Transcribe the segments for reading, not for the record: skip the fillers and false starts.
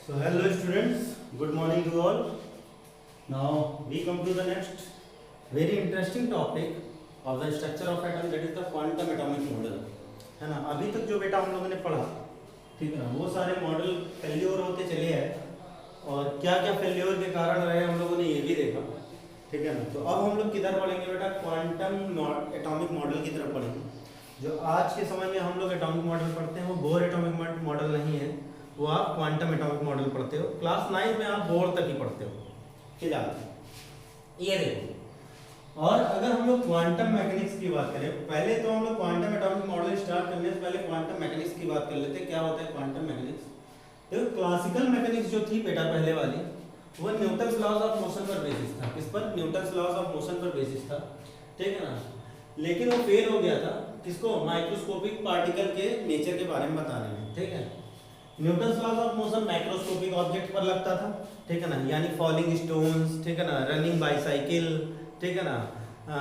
So hello students, good morning to all. Now we come to the next very interesting topic of the structure of atom, that is the quantum atomic model. है ना, अभी तक जो बेटा हम लोगों ने पढ़ा, ठीक है ना, वो सारे मॉडल फेल्योर होते चले आए और क्या क्या फेल्योर के कारण रहे हम लोगों ने ये भी देखा, ठीक है ना। तो अब हम लोग किधर पढ़ेंगे बेटा, क्वांटम एटॉमिक मॉडल की तरफ पढ़ेंगे। जो आज के समय में हम लोग एटॉमिक मॉडल पढ़ते हैं वो बोर एटॉमिक मॉडल नहीं है, वो आप क्वांटम एटॉमिक मॉडल पढ़ते हो। क्लास 9 में आप बोर्ड तक ही पढ़ते हो, फिलहाल ये देखो। और अगर हम लोग क्वांटम मैकेनिक्स की बात करें, पहले तो हम लोग क्वांटम एटॉमिक मॉडल स्टार्ट करने से पहले क्वांटम मैकेनिक्स की बात कर लेते हैं। क्या होता है क्वांटम मैकेनिक्स? देखो, क्लासिकल मैकेनिक्स जो थी बेटा पहले वाली, वो न्यूटन्स लॉज ऑफ मोशन पर बेसिस था। किस पर? न्यूटन्स लॉज ऑफ मोशन पर बेसिस था, ठीक है ना। लेकिन वो फेल हो गया था किसको? माइक्रोस्कोपिक पार्टिकल के नेचर के बारे में बताने में, ठीक है। Newton's laws of motion microscopic object पर लगता था, ठीक है ना, यानी फॉलिंग स्टोन्स, ठीक है ना, रनिंग बाईसाइकिल, ठीक है ना,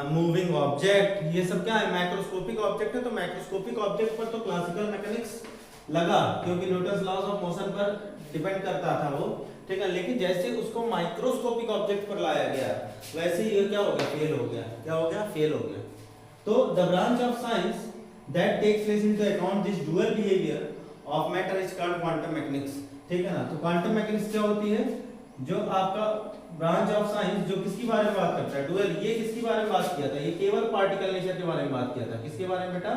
मूविंग ऑब्जेक्ट, ये सब क्या है? माइक्रोस्कोपिक ऑब्जेक्ट है। तो माइक्रोस्कोपिक ऑब्जेक्ट पर तो क्लासिकल मैकेनिक्स लगा, क्योंकि न्यूटन्स लॉज ऑफ मोशन पर डिपेंड करता था वो, ठीक है। लेकिन जैसे उसको माइक्रोस्कोपिक ऑब्जेक्ट पर लाया गया, वैसे ये क्या हो गया? फेल हो गया। क्या हो गया? फेल हो गया। तो the branch of science that takes place into account this dual behaviour of matter is called quantum mechanics, ठीक है ना। तो क्वांटम मैकेनिक्स क्या होती है? जो आपका ब्रांच ऑफ साइंस जो किसके बारे में बात करता है? डुअल। ये किसके बारे में बात किया था? ये केवल पार्टिकल नेचर के बारे में बात किया था। किसके बारे में बेटा?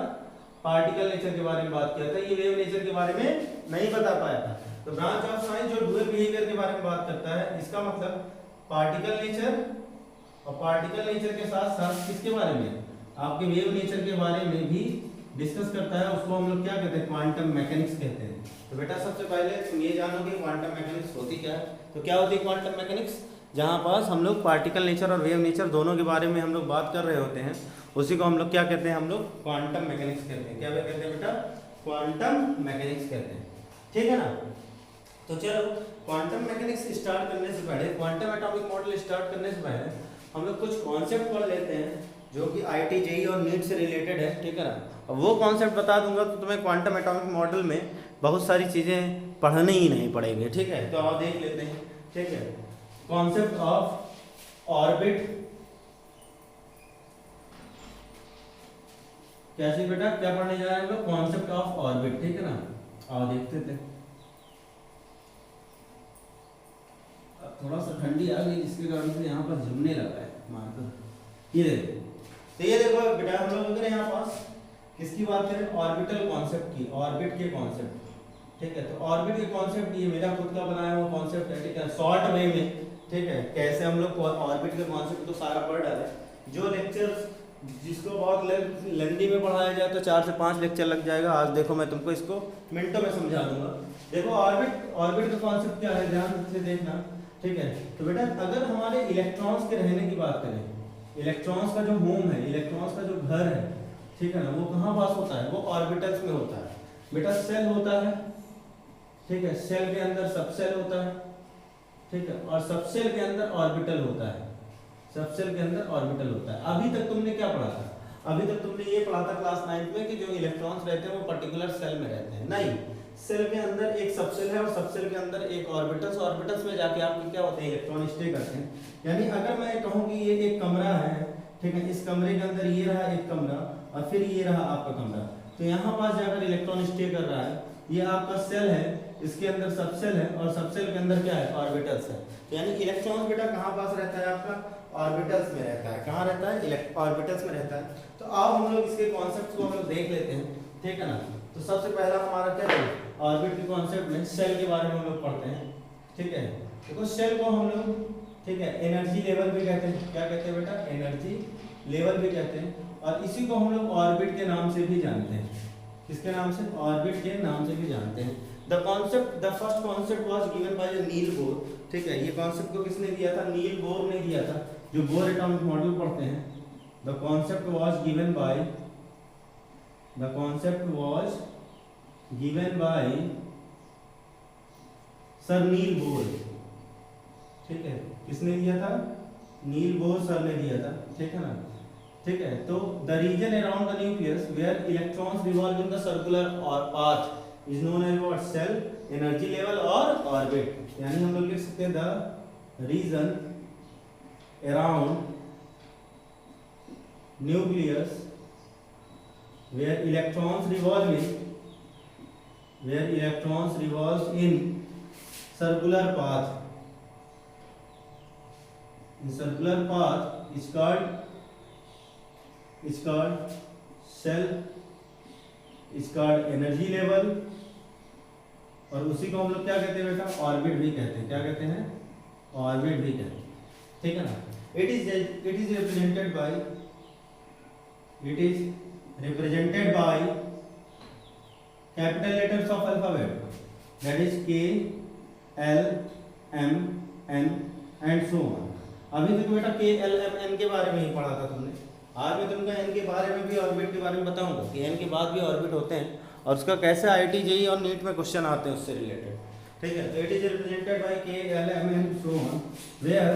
पार्टिकल नेचर के बारे में बात किया था। ये वेव नेचर के बारे में नहीं बता पाया था। तो ब्रांच ऑफ साइंस जो डुअल बिहेवियर के बारे में बात करता है, इसका मतलब पार्टिकल नेचर, और पार्टिकल नेचर के साथ साथ किसके बारे में? आपके वेव नेचर के बारे में भी डिस्कस करता है। उसको हम लोग क्या कहते हैं? क्वांटम मैकेनिक्स कहते हैं। तो बेटा सबसे पहले तुम ये जानो कि क्वांटम मैकेनिक्स होती क्या है। तो क्या होती है क्वांटम मैकेनिक्स? जहाँ पास हम लोग पार्टिकल नेचर और वेव नेचर दोनों के बारे में हम लोग बात कर रहे होते हैं, उसी को हम लोग क्या कहते हैं? हम लोग क्वांटम मैकेनिक्स कहते हैं। क्या कहते हैं बेटा? क्वांटम मैकेनिक्स कहते हैं, ठीक है ना। तो चलो, क्वांटम मैकेनिक्स स्टार्ट करने से पहले, क्वांटम एटॉमिक मॉडल स्टार्ट करने से पहले हम लोग कुछ कॉन्सेप्ट पढ़ लेते हैं जो कि आईटी जेईई और नीट से रिलेटेड है, ठीक है ना। अब वो कॉन्सेप्ट बता दूंगा तो तुम्हें क्वांटम एटॉमिक मॉडल में बहुत सारी चीज़ें पढ़ने ही नहीं पड़ेंगे, ठीक है। तो आप देख लेते हैं, ठीक है। कॉन्सेप्ट ऑफ ऑर्बिट, कैसे बेटा? क्या पढ़ने जा रहे हैं हम लोग? कॉन्सेप्ट ऑफ ऑर्बिट, ठीक है ना। आओ देखते थे। थोड़ा सा ठंडी आ गई, जिसके कारण से यहाँ पर जमने लगा है मार्कर। ये देखो, तो ये देखो बेटा, हम लोग अगर यहाँ पास किसकी बात करें? ऑर्बिटल कॉन्सेप्ट की, ऑर्बिट के कॉन्सेप्ट, ठीक है। तो ऑर्बिट के कॉन्सेप्ट ये मेरा खुद का बनाया हुआ कॉन्सेप्ट है, ठीक है, शॉर्ट वे में, ठीक है। कैसे हम लोग ऑर्बिट के कॉन्सेप्ट तो सारा पढ़ डाले। जो लेक्चर्स जिसको बहुत लेंदी में पढ़ाया जाए तो 4 से 5 लेक्चर लग जाएगा। आज देखो मैं तुमको इसको मिनटों में समझा दूंगा। देखो ऑर्बिट का कॉन्सेप्ट क्या है, ध्यान से देखना, ठीक है। तो बेटा अगर हमारे इलेक्ट्रॉन्स के रहने की बात करें, इलेक्ट्रॉन्स का जो होम है, इलेक्ट्रॉन्स का जो घर है, ठीक है ना, वो कहाँ पास होता है? वो ऑर्बिटल्स में होता है। बेटा सेल होता है, ठीक है, सेल के अंदर सबसेल होता है, ठीक है, और सबसेल के अंदर ऑर्बिटल होता है, सबसेल के अंदर ऑर्बिटल होता है। अभी तक तुमने क्या पढ़ा था? अभी तक तुमने ये पढ़ा था क्लास 9 में कि जो इलेक्ट्रॉन्स रहते हैं वो पर्टिकुलर सेल में रहते हैं। नहीं, सेल के अंदर एक सबसेल है और सबसेल के अंदर एक ऑर्बिटल्स, ऑर्बिटल्स में जाके आपके क्या होते हैं? इलेक्ट्रॉन स्टे करते हैं। यानी अगर मैं कहूँ कि ये एक कमरा है, ठीक है, इस कमरे के अंदर ये रहा एक कमरा और फिर ये रहा आपका कमरा, तो यहाँ पास जाकर इलेक्ट्रॉन स्टे कर रहा है। ये आपका सेल है, इसके अंदर सबसेल है और सबसेल के अंदर क्या है? ऑर्बिटल्स है। तो यानी इलेक्ट्रॉन बेटा कहाँ पास रहता है? आपका ऑर्बिटल्स में रहता है। कहाँ रहता है? ऑर्बिटल्स में रहता है। तो अब हम लोग इसके कॉन्सेप्ट को हम लोग देख लेते हैं, ठीक है ना। तो सबसे पहला हमारा क्या है? ऑर्बिट के कॉन्सेप्ट में सेल के बारे में हम लोग पढ़ते हैं, ठीक है। देखो सेल को हम लोग, ठीक है, एनर्जी लेवल भी कहते हैं। क्या कहते हैं बेटा? एनर्जी लेवल भी कहते हैं। और इसी को हम लोग ऑर्बिट के नाम से भी जानते हैं। किसके नाम से? ऑर्बिट के नाम से भी जानते हैं। The first concept was given by Niels Bohr, ठीक है। ये कॉन्सेप्ट को किसने दिया था? नील बोर ने दिया था। जो बोर एटॉमिक मॉडल पढ़ते हैं, the concept was given by sir Niels Bohr, ठीक है। किसने दिया था? नील बोर सर ने दिया था, ठीक है ना। ठीक है, तो the region around the nucleus where electrons revolve in the circular or path, is known as what, shell, energy level or orbit. यानी हम लोग लिख सकते हैं the region around nucleus where electrons revolve in circular path is called cell, is called energy level, और उसी को हम लोग क्या कहते हैं बेटा, ऑर्बिट भी कहते हैं। क्या कहते हैं, ऑर्बिट भी कहते हैं, ठीक है ना। It is represented by capital letters of alphabet, that is K, L, M, N and so on। अभी तक बेटा K, L, M, N के बारे में ही पढ़ा था तुमने। आज मैं तुमको N के बारे में भी, ऑर्बिट के बारे में बताऊंगा कि N के बाद भी ऑर्बिट होते हैं और उसका कैसे IIT JEE और नीट में क्वेश्चन आते हैं उससे रिलेटेड, ठीक है। तो it is represented bye K, L, M, N so on, where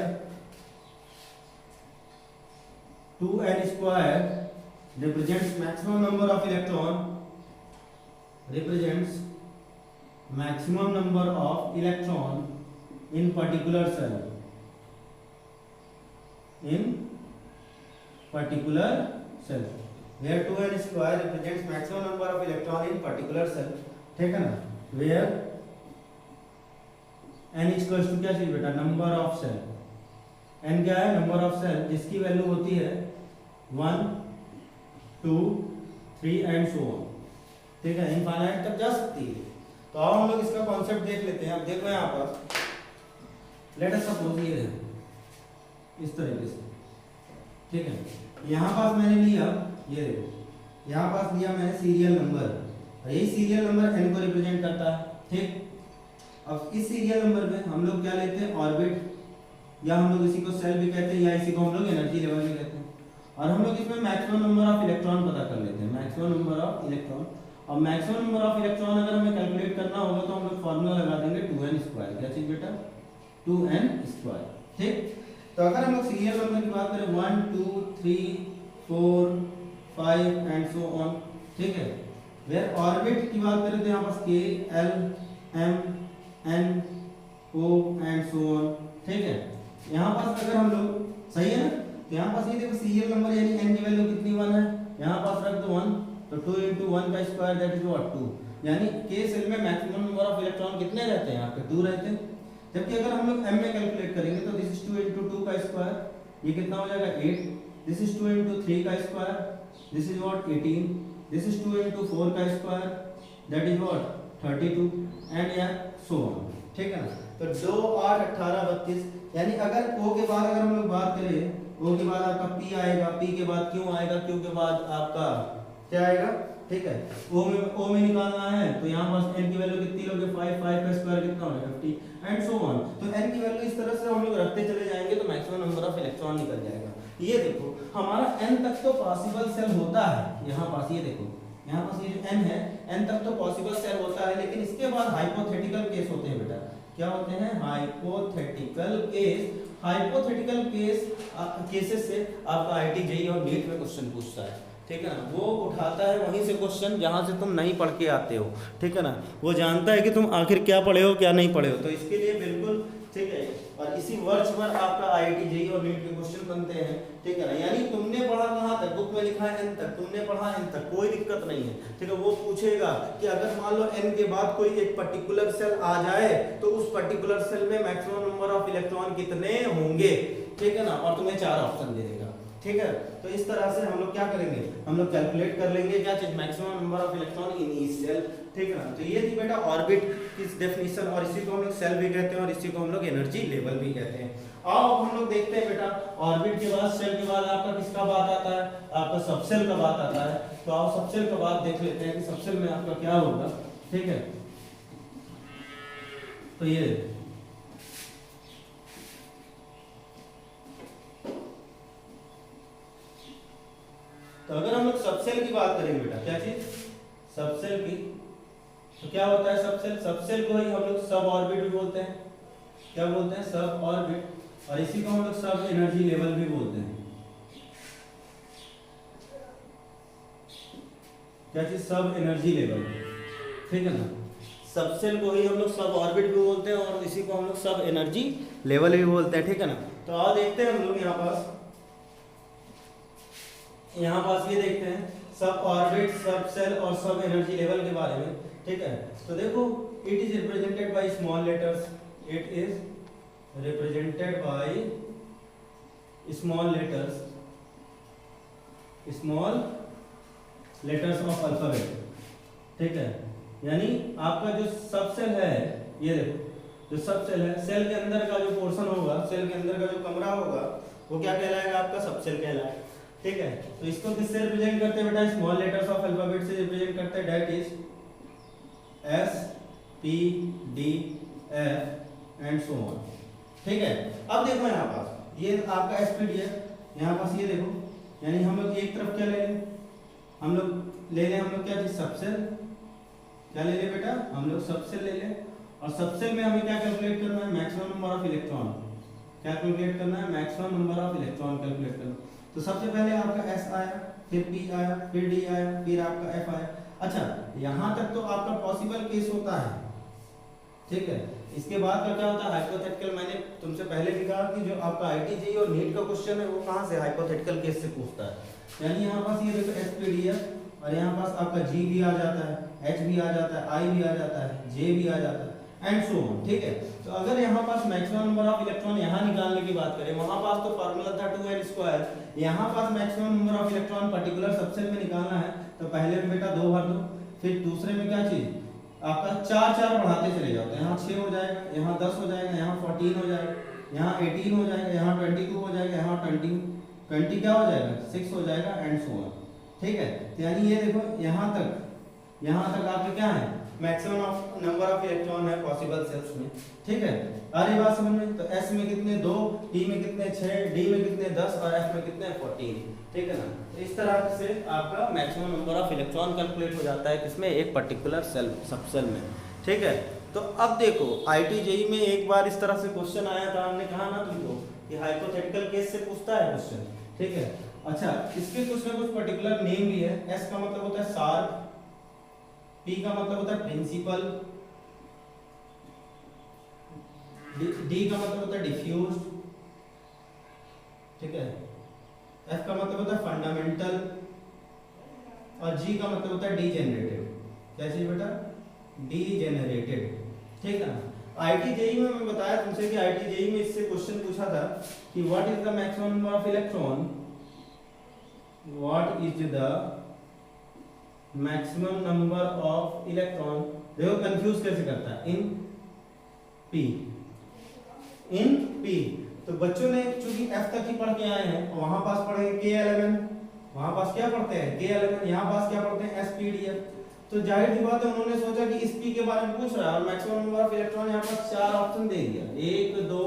2n square represents maximum number of electron in particular cell, where 2n square represents maximum number of electron in particular cell, ठीक है ना। where n equals to क्या चाहिए बेटा, number of cell. n क्या है, number of cell, जिसकी value होती है 1, 2, 3 एंड सो ऑन, ठीक है, इनफाइनाइट तक जा सकती है। तो अब हम लोग इसका कॉन्सेप्ट देख लेते हैं। अब देखो यहाँ पर लेट अस सपोज ये है इस तरीके से, ठीक है। यहाँ पास मैंने लिया, ये देखो यहाँ पास लिया मैंने सीरियल नंबर, और यही सीरियल नंबर n को रिप्रेजेंट करता है, ठीक। अब इस सीरियल नंबर में हम लोग क्या लेते हैं, ऑर्बिट, या हम लोग इसी को सेल भी कहते हैं, या इसी को हम लोग एनर्जी लेवल भी कहते हैं। और हम लोग इसमें मैक्सिमम नंबर ऑफ इलेक्ट्रॉन पता कर लेते हैं, मैक्सिमम नंबर ऑफ इलेक्ट्रॉन। और मैक्सिमम नंबर ऑफ इलेक्ट्रॉन अगर हमें कैलकुलेट करना होगा तो हम लोग फार्मूला लगा देंगे 2n स्क्वायर। क्या चीज बेटा, 2n स्क्वायर, ठीक। तो अगर हम लोग सीरियल नंबर की बात करें 1, 2, 3, 4, 5 एंड सो ऑन, ठीक है। वेयर ऑर्बिट की बात करें तो यहाँ पास K, L, M, N, O and so on, ठीक है। यहाँ पास अगर हम लोग, सही है ना, तो यहाँ पास ये देखो सीरियल नंबर यानी n की वैल्यू कितनी 1 है, यहाँ पास रख दो 1, तो 2 into 1 का स्क्वायर दैट इज व्हाट 2। यानी K सेल में मैक्सिमम नंबर ऑफ इलेक्ट्रॉन कितने रहते हैं, यहाँ पे 2 रहते हैं। जबकि अगर हम लोग m में कैलकुलेट करेंगे तो दिस इज 2 into 2 का स्क्वायर, ये कितना हो जाएगा 8, दिस इज 2 into 3 का square, this is what 18, this is 2 into 4 का square that is what 32 and या सो ऑन, ठीक है ना। तो 2, 8, 18, 32, यानी अगर O के बाद अगर हम लोग बात करें, O के बाद आपका P आएगा, P के बाद Q आएगा, Q के बाद आपका क्या आएगा, ठीक है। O में निकालना है तो यहाँ पास n की वैल्यू कितनी लोगे 5, 5 का स्क्वायर कितना होगा 50 एंड सो ऑन। तो n की वैल्यू इस तरह से हम लोग रखते चले जाएंगे तो मैक्सिमम नंबर ऑफ इलेक्ट्रॉन निकल जाएगा। ये देखो हमारा n तक तो पॉसिबल सेल होता है, यहाँ पास ये देखो, यहाँ पास ये जो n है, n तक तो पॉसिबल सेल होता है, लेकिन इसके बाद हाइपोथेटिकल केस होते हैं बेटा। क्या होते हैं, हाइपोथेटिकल केसेस से आपका IIT JEE और नीट में क्वेश्चन पूछता है, ठीक है ना। वो उठाता है वहीं से क्वेश्चन जहाँ से तुम नहीं पढ़ के आते हो, ठीक है ना। वो जानता है कि तुम आखिर क्या पढ़े हो क्या नहीं पढ़े हो, तो इसके लिए बिल्कुल ठीक है। और इसी वर्ष पर आपका IIT JEE और नीट के क्वेश्चन बनते हैं, ठीक है ना। यानी तुमने पढ़ा कहाँ तक, बुक में लिखा है n तक, तुमने पढ़ा n तक, कोई दिक्कत नहीं है, ठीक है। वो पूछेगा कि अगर मान लो n के बाद कोई एक पर्टिकुलर सेल आ जाए तो उस पर्टिकुलर सेल में मैक्सिमम नंबर ऑफ इलेक्ट्रॉन कितने होंगे, ठीक है ना, और तुम्हें 4 ऑप्शन दे देगा, ठीक है। तो इस तरह से हम लोग क्या करेंगे, हम लोग कैलकुलेट कर लेंगे क्या चीज, maximum number of electron in each cell, ठीक है ना। तो ये थी बेटा ऑर्बिट की डेफिनेशन, और इसी को हम लोग सेल भी कहते हैं और इसी को हम लोग एनर्जी लेवल भी कहते हैं। अब हम लोग देखते हैं बेटा ऑर्बिट के बाद सेल के बाद आपका किसका बात आता है, आपका सबसेल का बात आता है। तो आप सबसेल का बात देख लेते हैं कि सबसेल में आपका क्या होगा, ठीक है। तो ये तो अगर हम लोग सबसेल की बात करेंगे बेटा, क्या चीज, सबसेल की, तो क्या होता है सबसेल, सबसेल को ही हम लोग सब ऑर्बिट भी बोलते हैं। क्या बोलते हैं, सब ऑर्बिट, और इसी को हम लोग सब एनर्जी लेवल भी बोलते हैं। क्या चीज, सब एनर्जी लेवल, ठीक है ना। सब सेल को ही हम लोग सब ऑर्बिट भी बोलते हैं और इसी को हम लोग सब एनर्जी लेवल भी बोलते हैं, ठीक है ना। तो आओ देखते हैं हम लोग यहाँ पास ये देखते हैं सब ऑर्बिट, सब सेल और सब एनर्जी लेवल के बारे में, ठीक है। तो देखो it is represented by small letters, it is represented by small letters of alphabet, ठीक है। यानी आपका जो सब सेल है, ये देखो जो सब सेल है, सेल के अंदर का जो पोर्शन होगा, सेल के अंदर का जो कमरा होगा वो क्या कहलाएगा, आपका सब सेल कहलाएगा, ठीक है। तो इसको किससे रिप्रेजेंट करते हैं बेटा, स्मॉल लेटर्स ऑफ अल्फाबेट से रिप्रेजेंट करते हैं, that is S P D F and so on, ठीक है। अब देखो यहाँ पास ये आपका SPD है, यहाँ पास ये देखो, यानी हम लोग एक तरफ क्या ले लें, हम लोग ले लें, हम लोग क्या चीज सब सेल, क्या ले ले बेटा, हम लोग सब सेल ले लें। और सब सेल में हमें क्या कैलकुलेट करना है, मैक्सिमम नंबर ऑफ इलेक्ट्रॉन, क्या कैलकुलेट करना है, maximum number of electron calculate करना। तो सबसे पहले आपका S आया, फिर P आया, फिर D आया, फिर आपका F आया। अच्छा, यहाँ तक तो आपका पॉसिबल केस होता है, ठीक है। इसके बाद का क्या होता है, हाइपोथेटिकल। मैंने तुमसे पहले भी कहा कि जो आपका IIT JEE और नीट का क्वेश्चन है वो कहाँ से, हाइपोथेटिकल केस से पूछता है। यानी यहाँ पास ये देखो SPD है और यहाँ पास आपका G भी आ जाता है, H भी आ जाता है, I भी आ जाता है, J भी आ जाता है एंड सो ऑन, ठीक है। तो अगर यहाँ पास मैक्सिमम नंबर ऑफ इलेक्ट्रॉन यहाँ निकालने की बात करें, वहाँ पास तो फार्मूला था 2n², यहाँ पास maximum number of electron particular subshell में निकालना है। तो पहले में बेटा 2 भर दो, फिर दूसरे में क्या चीज आपका 4 बढ़ाते चले जाओ, तो यहाँ 6 हो जाएगा, यहाँ 10 हो जाएगा, यहाँ 14 हो जाएगा, यहाँ 18 हो जाएगा, यहाँ 22 हो जाएगा, यहाँ 20 क्या हो जाएगा, 6 हो जाएगा एंड सो ऑन, ठीक है। तो यानी ये देखो यहाँ तक आपके क्या है, maximum of number of electron है पॉसिबल सेल्स में, ठीक है। आ रही बात समझ में। तो S में कितने 2, T में कितने 6, D में कितने 10 और F में कितने 14, ठीक है ना। तो इस तरह से आपका maximum number of electron calculate हो जाता है किसमें, एक पर्टिकुलर सेल, सब सेल में, ठीक है। तो अब देखो IIT JEE में एक बार इस तरह से क्वेश्चन आया था, हमने कहा ना तुमको कि हाइपोथेटिकल केस से पूछता है क्वेश्चन, ठीक है। अच्छा, इसके कुछ ना कुछ पर्टिकुलर नेम भी है। S का मतलब होता है शार्प, P का मतलब होता है प्रिंसिपल, D का मतलब होता है डिफ्यूज, ठीक है। F का मतलब होता है फंडामेंटल और G का मतलब होता है डीजेनरेटेड। क्या चीज बेटा, डीजेनरेटेड, ठीक है। IIT JEE में मैं बताया तुमसे कि IIT JEE में इससे क्वेश्चन पूछा था कि what is the maximum number of electron, what is the maximum number of electron. देखो कंफ्यूज कैसे करता है, इन P। तो बच्चों ने चूंकि F तक ही पढ़ के आए हैं, वहां पास पढ़ेंगे K11, वहां पास क्या पढ़ते हैं K11, यहाँ पास क्या पढ़ते हैं SPDF। तो जाहिर सी बात है उन्होंने सोचा कि इस P के बारे में पूछ रहा है और मैक्सिमम नंबर ऑफ इलेक्ट्रॉन यहाँ पास 4 ऑप्शन दे दिया, 1 2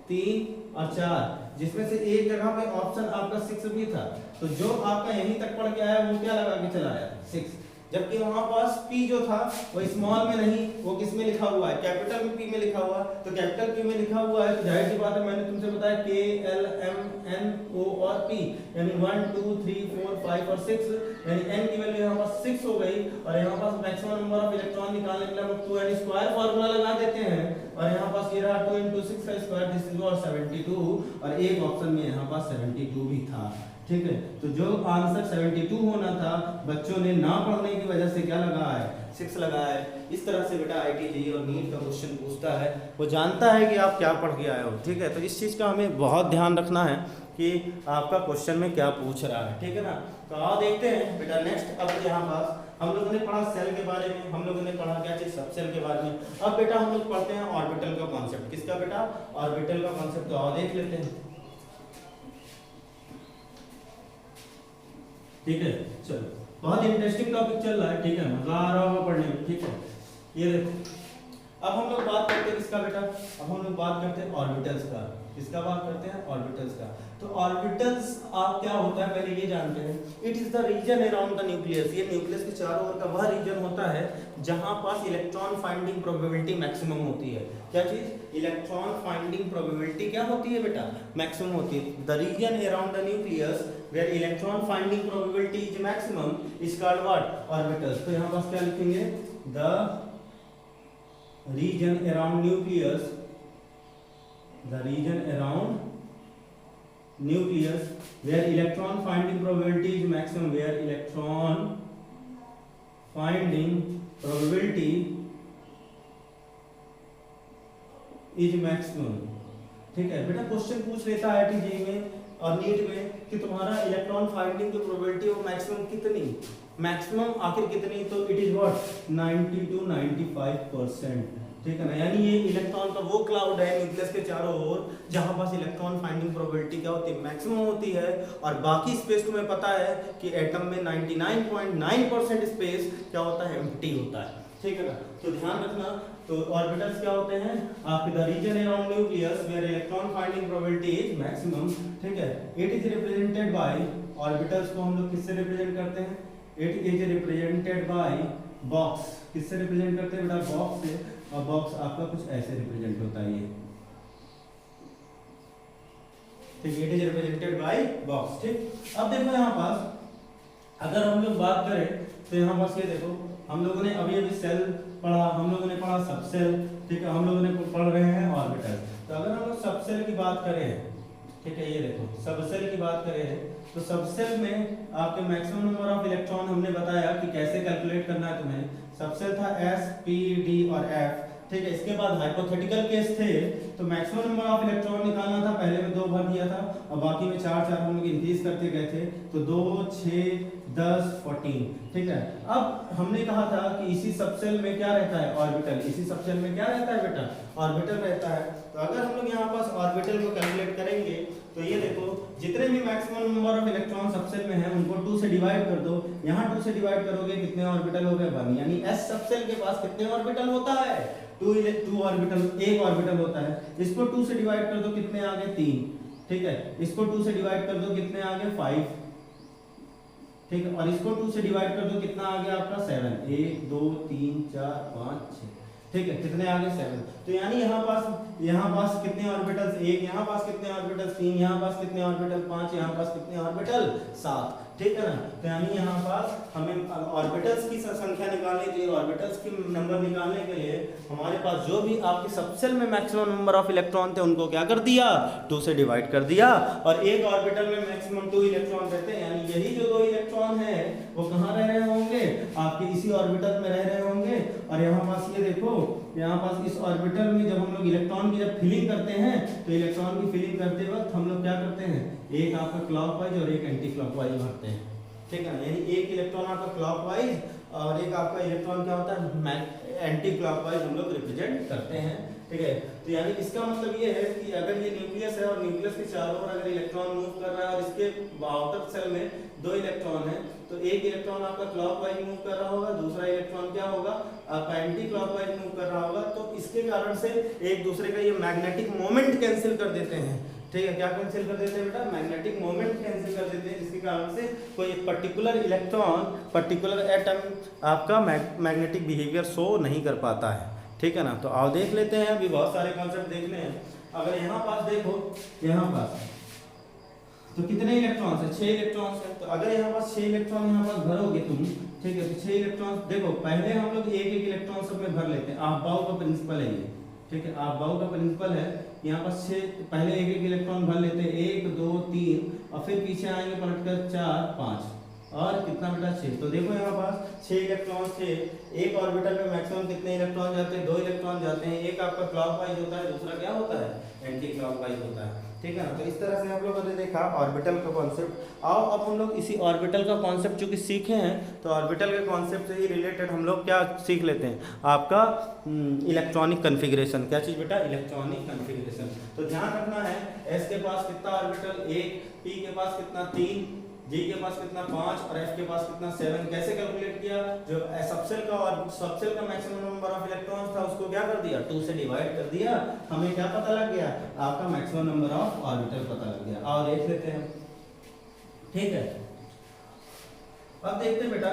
3 और 4, जिसमें से एक जगह पे ऑप्शन आपका 6 भी था। तो जो आपका यहीं तक पढ़ के आया वो क्या लगा के चला आया 6, जबकि वहां पास P जो था वो स्मॉल में नहीं, वो किस में लिखा हुआ है, कैपिटल में P में लिखा हुआ। तो कैपिटल P में लिखा हुआ है तो जाहिर सी बात है मैंने तुमसे बताया K L M N O और P, यानी 1 2 3 4 5 और 6, यानी n की वैल्यू यहाँ पास 6 हो गई। और यहाँ पास मैक्सिमम नंबर ऑफ इलेक्ट्रॉन निकालने के लिए हम 2n² फार्मूला लगा देते हैं और यहाँ पास ये रहा 2 × 6 का स्क्वायर, दिस इज 72, और एक ऑप्शन में यहाँ पास 72 भी था, ठीक है। तो जो आंसर 72 होना था बच्चों ने ना पढ़ने की वजह से क्या लगा है, 6 लगा है। इस तरह से बेटा IIT JEE और नीट का क्वेश्चन पूछता है, वो जानता है कि आप क्या पढ़ के आए हो, ठीक है। तो इस चीज़ का हमें बहुत ध्यान रखना है कि आपका क्वेश्चन में क्या पूछ रहा है, ठीक है ना। तो आओ देखते हैं बेटा नेक्स्ट। अब यहाँ पास हम लोगों ने पढ़ा सेल के बारे में, हम लोगों ने पढ़ा क्या चीज सब सेल के बारे में। अब बेटा हम लोग पढ़ते हैं ऑर्बिटल का कॉन्सेप्ट। किसका बेटा, ऑर्बिटल का कॉन्सेप्ट। तो आओ देख लेते हैं, ठीक है। चलो, बहुत इंटरेस्टिंग टॉपिक चल रहा है, ठीक है, मजा आ रहा होगा पढ़ने में, ठीक है। ये देखो अब हम लोग बात करते हैं किसका बेटा, अब हम लोग बात करते हैं ऑर्बिटल्स का। किसका बात करते हैं, ऑर्बिटल्स का। तो ऑर्बिटल्स आप क्या होता है पहले ये जानते हैं, it is the region around the nucleus. ये न्यूक्लियस के चारों ओर का वह रीजन होता है जहां पास इलेक्ट्रॉन फाइंडिंग प्रोबेबिलिटी मैक्सिमम होती है। क्या चीज, इलेक्ट्रॉन फाइंडिंग प्रोबेबिलिटी क्या होती है बेटा, मैक्सिमम होती है। The region around the nucleus where electron finding probability is maximum is called what, orbitals. तो यहां पास क्या लिखेंगे, the region around nucleus, the region around nucleus where electron finding probability is maximum, where electron finding probability is maximum। ठीक है बेटा, question पूछ लेता है टीजी में और नीट में कि तुम्हारा इलेक्ट्रॉन फाइंडिंग की प्रोबेबिलिटी वो मैक्सिमम कितनी, मैक्सिमम आखिर कितनी, तो इट इज व्हाट 90 to 95%। ठीक है ना, यानी ये इलेक्ट्रॉन का वो क्लाउड है न्यूक्लियस के चारों ओर जहां पास इलेक्ट्रॉन फाइंडिंग प्रोबेबिलिटी क्या होती है, मैक्सिमम होती है। और बाकी स्पेस तुम्हें पता है कि एटम में 99.9% स्पेस क्या होता है, एम्प्टी होता है। ठीक है ना, तो ध्यान रखना। तो ऑर्बिटल्स क्या होते हैं आपके, the region around nucleus where electron finding probability is maximum. ठीक है, it is represented by, orbitals को हम लोग किससे रिप्रेजेंट करते हैं, it is represented by box. किससे रिप्रेजेंट करते हैं बेटा, बॉक्स से। और बॉक्स आपका कुछ ऐसे रिप्रेजेंट होता है ये, ठीक, it is represented by box. ठीक, अब देखो यहाँ पास अगर हम लोग बात करें तो यहाँ पास ये देखो, हम लोगों ने अभी सेल पढ़ा, हम लोगों ने पढ़ा सबसेल। ठीक है, हम लोगों ने पढ़ रहे हैं ऑर्बिटल। तो अगर हम लोग सबसेल की बात करें, ठीक है, ये देखो सबसेल की बात करें तो सबसेल में आपके मैक्सिमम नंबर ऑफ इलेक्ट्रॉन हमने बताया कि कैसे कैलकुलेट करना है तुम्हें। सबसेल था S, P, D और F। ठीक है, इसके बाद हाइपोथेटिकल केस थे तो मैक्सिमम नंबर ऑफ इलेक्ट्रॉन निकालना था, पहले में 2 भर दिया था और बाकी में 4 हम लोग इंक्रीज करते गए थे, तो 2, 6, 10, 14। ठीक है, अब हमने कहा था कि इसी सबसेल में क्या रहता है, ऑर्बिटल। इसी सबसेल में क्या रहता है बेटा, ऑर्बिटल रहता है। तो अगर हम लोग यहाँ पास ऑर्बिटल को कैलकुलेट करेंगे तो ये देखो जितने भी maximum number of electron subshell में है उनको 2 से डिवाइड कर दो। यहाँ 2 से डिवाइड करोगे कितने ऑर्बिटल हो गए, 1। यानी S सबसेल के पास कितने ऑर्बिटल होता है, 2 ऑर्बिटल, 1 ऑर्बिटल होता है। इसको 2 से डिवाइड कर दो, कितने आ गए, 3। ठीक है, इसको 2 से डिवाइड कर दो, कितने आ गए, 5। ठीक है, और इसको 2 से डिवाइड कर दो, कितना आ गया आपका, 7। 1, 2, 3, 4, 5, 6। ठीक है, कितने आ गए, 7। तो यानी यहाँ पास कितने ऑर्बिटल्स, 1, यहाँ पास कितने ऑर्बिटल्स, 3, यहाँ पास कितने ऑर्बिटल, 5, यहाँ पास कितने ऑर्बिटल, 7। ठीक है ना, तो यानी यहाँ पास हमें ऑर्बिटल्स की संख्या निकालनी चाहिए। ऑर्बिटल्स की नंबर निकालने के लिए हमारे पास जो भी आपके सबसेल में मैक्सिमम नंबर ऑफ इलेक्ट्रॉन थे उनको क्या कर दिया, 2 से डिवाइड कर दिया। और एक ऑर्बिटल में मैक्सिमम 2 इलेक्ट्रॉन रहते हैं, यानी यही जो 2 इलेक्ट्रॉन है वो कहाँ रह रहे होंगे, आपके इसी ऑर्बिटल में रह रहे होंगे। और यहाँ पास ये देखो, यहाँ पास इस ऑर्बिटल में जब हम लोग इलेक्ट्रॉन की जब फिलिंग करते हैं तो इलेक्ट्रॉन की फिलिंग करते वक्त हम लोग क्या करते हैं, एक आपका क्लॉकवाइज और एक एंटी क्लॉकवाइज भरते हैं। ठीक है, यानी एक इलेक्ट्रॉन आपका क्लॉकवाइज और एक आपका इलेक्ट्रॉन क्या होता है, एंटी क्लॉकवाइज हम लोग रिप्रेजेंट करते हैं। ठीक है, तो यानी इसका मतलब ये है कि अगर ये न्यूक्लियस है और न्यूक्लियस के चारों ओर अगर इलेक्ट्रॉन मूव कर रहा है और इसके आउटर सेल में 2 इलेक्ट्रॉन है, तो एक इलेक्ट्रॉन आपका क्लॉकवाइज मूव कर रहा होगा, दूसरा इलेक्ट्रॉन क्या होगा, आपका एंटी क्लॉकवाइज मूव कर रहा होगा। तो इसके कारण से एक दूसरे का ये मैग्नेटिक मोमेंट कैंसिल कर देते हैं। ठीक है, क्या कैंसिल कर देते हैं बेटा, मैग्नेटिक मोमेंट कैंसिल कर देते हैं, जिसके कारण से कोई पर्टिकुलर इलेक्ट्रॉन, पर्टिकुलर एटम आपका मैग्नेटिक बिहेवियर शो नहीं कर पाता है। ठीक है ना, तो आओ देख लेते हैं, अभी बहुत सारे कॉन्सेप्ट देखने हैं। अगर यहाँ पास देखो, यहाँ पास तो कितने इलेक्ट्रॉन्स है, 6 इलेक्ट्रॉन्स है। तो अगर यहाँ पास 6 इलेक्ट्रॉन यहाँ पास भरोगे तुम, ठीक है, तो 6 इलेक्ट्रॉन देखो, पहले हम लोग एक इलेक्ट्रॉन सब में भर लेते हैं। आपबाउ का प्रिंसिपल है ये। ठीक है, आपबाउ का प्रिंसिपल है, यहाँ पास 6 पहले एक इलेक्ट्रॉन भर लेते हैं, 1, 2, 3 और फिर पीछे आएंगे पलटकर 4, 5 और कितना बेटा, 6। तो देखो यहाँ पास 6 इलेक्ट्रॉन थे, एक ऑर्बिटल में मैक्सिमम कितने इलेक्ट्रॉन जाते हैं, 2 इलेक्ट्रॉन जाते हैं। एक आपका क्लॉकवाइज होता है, दूसरा क्या होता है, एंटी क्लॉकवाइज होता है। ठीक है ना, तो इस तरह से हम लोगों ने देखा ऑर्बिटल का कॉन्सेप्ट। आओ अब हम लोग इसी ऑर्बिटल का कॉन्सेप्ट चूंकि सीखे हैं तो ऑर्बिटल के कॉन्सेप्ट से ही रिलेटेड हम लोग क्या सीख लेते हैं, आपका इलेक्ट्रॉनिक कन्फिग्रेशन। क्या चीज़ बेटा, इलेक्ट्रॉनिक कन्फिग्रेशन। तो ध्यान रखना है, एस के पास कितना ऑर्बिटल, 1, पी के पास कितना, 3, जी के पास कितना, 5 और एफ के पास कितना, 7। कैसे कैलकुलेट किया, जो सबसेल का मैक्सिमम नंबर ऑफ इलेक्ट्रॉन्स था उसको क्या कर दिया, 2 से डिवाइड कर दिया। हमें क्या पता लग गया, आपका मैक्सिमम नंबर ऑफ ऑर्बिटल पता लग गया। और देख लेते हैं, ठीक है। अब देखते हैं बेटा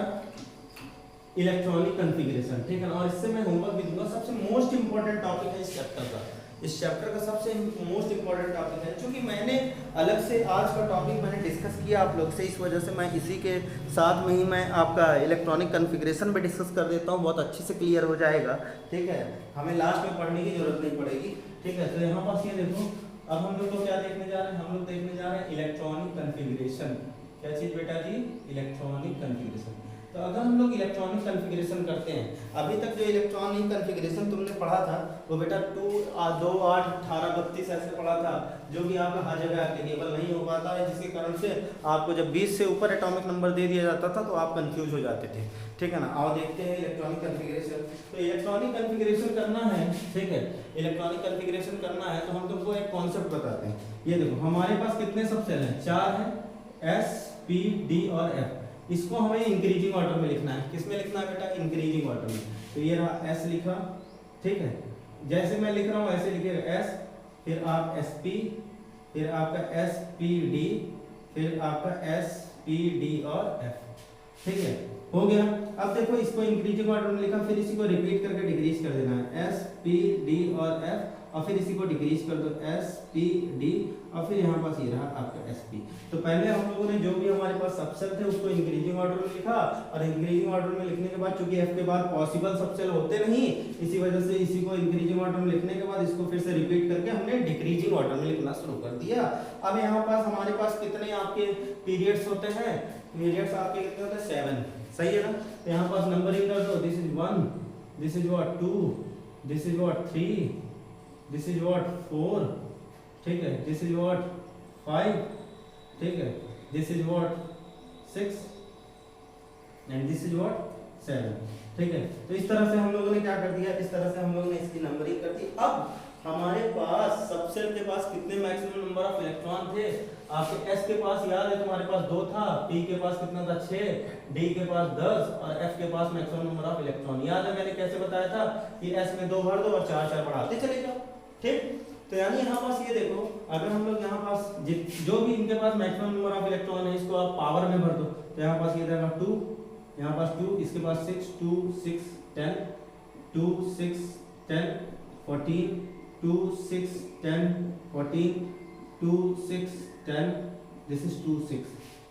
इलेक्ट्रॉनिक कन्फिग्रेशन। ठीक है ना, और इससे मैं होमवर्क भी दूंगा। सबसे मोस्ट इंपॉर्टेंट टॉपिक है इस चैप्टर का, इस चैप्टर का सबसे मोस्ट इम्पोर्टेंट टॉपिक है। क्योंकि मैंने अलग से आज का टॉपिक मैंने डिस्कस किया आप लोग से, इस वजह से मैं इसी के साथ में ही मैं आपका इलेक्ट्रॉनिक कॉन्फ़िगरेशन भी डिस्कस कर देता हूँ, बहुत अच्छे से क्लियर हो जाएगा। ठीक है, हमें लास्ट में पढ़ने की जरूरत नहीं पड़ेगी। ठीक है, तो यहाँ पास ये देखो, अब हम लोग तो क्या देखने जा रहे हैं, हम लोग देखने जा रहे हैं इलेक्ट्रॉनिक कॉन्फ़िगरेशन। क्या चीज़ बेटा जी? Electronic configuration. तो अगर हम लोग इलेक्ट्रॉनिक कॉन्फ़िगरेशन करते हैं, अभी तक जो इलेक्ट्रॉनिक कॉन्फ़िगरेशन तुमने पढ़ा था वो बेटा 2, 2, 8, 18, 32 ऐसे पढ़ा था, जो कि आपका हर जगह एप्लीकेबल नहीं हो पाता है, जिसके कारण से आपको जब 20 से ऊपर एटॉमिक नंबर दे दिया जाता था तो आप कंफ्यूज हो जाते थे। ठीक है ना। आओ देखते हैं इलेक्ट्रॉनिक कॉन्फ़िगरेशन। तो इलेक्ट्रॉनिक कॉन्फ़िगरेशन करना है, ठीक है, इलेक्ट्रॉनिक कॉन्फ़िगरेशन करना है तो हम तुमको एक कॉन्सेप्ट बताते हैं। ये देखो, हमारे पास कितने सब सेल हैं? 4 हैं, S, P, D और F। इसको हमें इंक्रीजिंग ऑर्डर में लिखना है। किसमें लिखना है बेटा? इंक्रीजिंग ऑर्डर में। तो ये रहा S लिखा, ठीक है, जैसे मैं लिख रहा हूँ ऐसे लिखिएगा S, फिर आप SP, फिर आपका SPD, फिर आपका SPD और F। ठीक है, हो गया। अब देखो, इसको इंक्रीजिंग ऑर्डर में लिखा, फिर इसी को रिपीट करके डिक्रीज कर देना है, SPD और F, और फिर इसी को डिक्रीज कर दो, SPD, और फिर यहाँ पास ये रहा आपका SP। तो पहले हम लोगों ने जो भी हमारे पास सबसेल थे उसको इंक्रीजिंग ऑर्डर में लिखा, और इंक्रीजिंग ऑर्डर में लिखने के बाद चूंकि F के बाद पॉसिबल सबसेल होते नहीं, इसी वजह से इसी को इंक्रीजिंग ऑर्डर में लिखने के बाद इसको फिर से रिपीट करके हमने डिक्रीजिंग ऑर्डर में लिखना शुरू कर दिया। अब यहाँ पास हमारे पास कितने आपके पीरियड्स होते हैं? पीरियड्स आपके कितने होते हैं? 7। सही है ना। तो यहाँ पास नंबरिंग कर दो, this is 1, this is what 2, this is what 3, this is what 4, ठीक है, दिस इज व्हाट 5, ठीक है, this is what 6 and this is what 7। ठीक है, तो इस तरह से हम लोगों ने क्या कर दिया, इस तरह से हम लोगों ने इसकी नंबरिंग कर दी। अब हमारे पास सबसेल के पास कितने मैक्सिमम नंबर ऑफ इलेक्ट्रॉन थे? आपके S के पास याद है तुम्हारे पास 2 था, P के पास कितना था? 6, D के पास 10 और F के पास मैक्सिमम नंबर ऑफ इलेक्ट्रॉन। याद है मैंने कैसे बताया था कि S में 2 भर दो और 4 बढ़ाते चले जाओ। ठीक, तो यानी यहाँ पास ये देखो, अगर हम लोग यहाँ पास जो भी इनके पास मैक्सिमम नंबर ऑफ इलेक्ट्रॉन है इसको आप पावर में भर दो, तो यहाँ पास ये रहेगा 2, यहाँ पास 2, इसके पास 6, 2, 6, 10, 2, 6, 10, 14, 2, 6, 10, 14, 2, 6, 10, दिस इज 2, 6।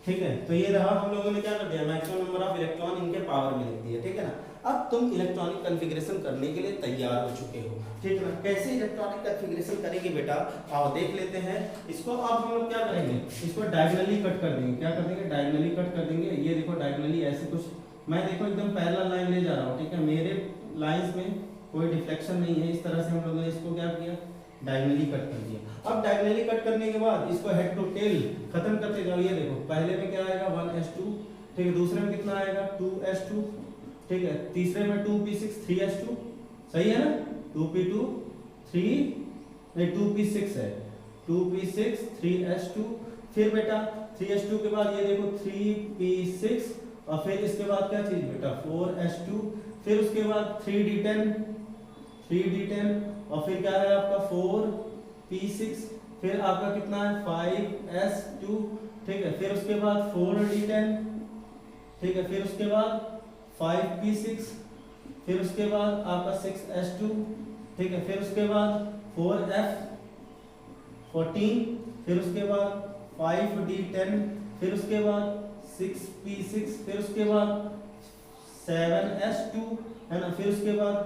ठीक है, तो ये रहा, हम लोगों ने क्या कर दिया, मैक्सिमम नंबर ऑफ इलेक्ट्रॉन इनके पावर में लिख दिया। ठीक है ना। अब तुम इलेक्ट्रॉनिक कॉन्फ़िगरेशन करने के लिए तैयार हो चुके हो। ठीक है ना। कैसे इलेक्ट्रॉनिक कॉन्फ़िगरेशन करेंगे बेटा, आओ देख लेते हैं इसको। अब हम लोग क्या करेंगे, इसको डायगोनली कट कर देंगे। क्या कर देंगे? डायगोनली कट कर देंगे। ये देखो डायगोनली ऐसे कुछ, मैं देखो एकदम पैरेलल लाइन ले जा रहा हूँ। ठीक है, मेरे लाइंस में कोई डिफ्लेक्शन नहीं है। इस तरह से हम लोगों ने इसको क्या किया, डायगोनली कट कर दिया। अब डायगोनली कट करने के बाद इसको हेड टू टेल खत्म करते जाओ। ये देखो, पहले में क्या आएगा 1s2, ठीक है, दूसरे में कितना आएगा 2s2, ठीक है, तीसरे में 2p6 3s2, सही है ना, 2p2 3 नहीं 2p6 है, 2p6 3s2, फिर बेटा 3s2 के बाद ये देखो 3p6, और फिर इसके बाद क्या चीज बेटा 4s2, फिर उसके बाद 3d10 और फिर क्या है आपका 4p6, फिर आपका कितना है 5s2, ठीक है, फिर उसके बाद 4d10, ठीक है, फिर उसके बाद 5p6, फिर उसके बाद आपका 6s2, ठीक है, फिर उसके बाद 4f14, फिर उसके बाद 5d10, फिर उसके बाद 6p6, फिर उसके बाद 7s2 है ना, फिर उसके बाद